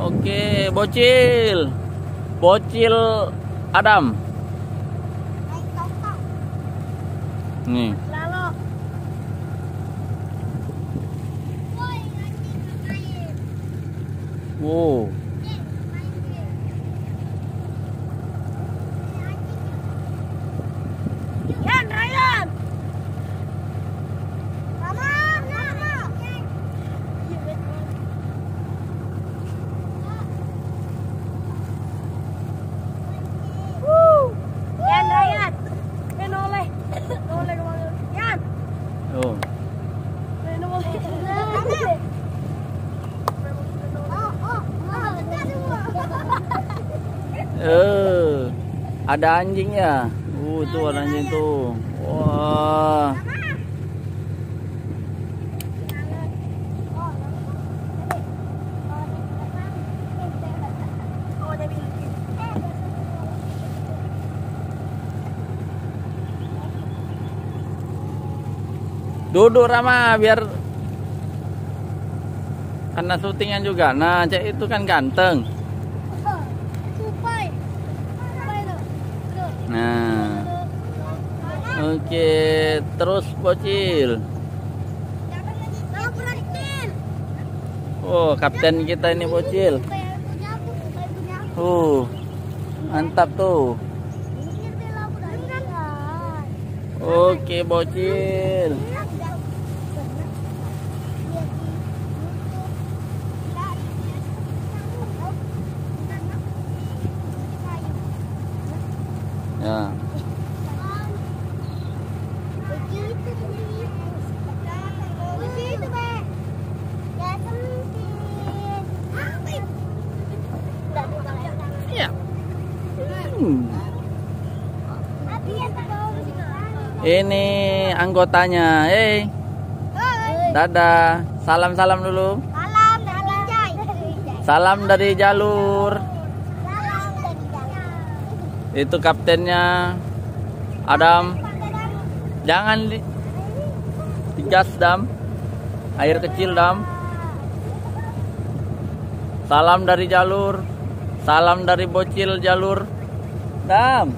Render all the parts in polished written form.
Oke, bocil. Bocil Adam. Nih. Wow. Ryan. Oh. Ada anjingnya. Tuh ada anjing tuh. Wah. Duduk Rama biar karena syutingan juga. Nah, cek itu kan ganteng. Nah. Oke, terus bocil. Oh, kapten kita ini bocil. Mantap tuh. Oke, bocil. Ya. Ya. Ini anggotanya. Hey. Dadah. Salam-salam dulu. Salam dari jalur. Itu kaptennya Adam. Jangan digas Dam. Air kecil Dam. Salam dari jalur. Salam dari bocil jalur. Dam.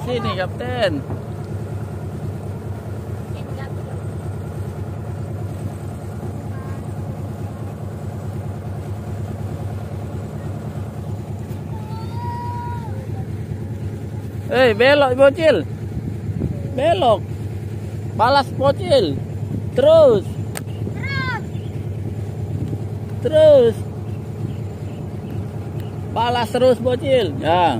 Sini kapten. Belok bocil. Belok. Balas bocil. Terus. Balas terus bocil. Ya.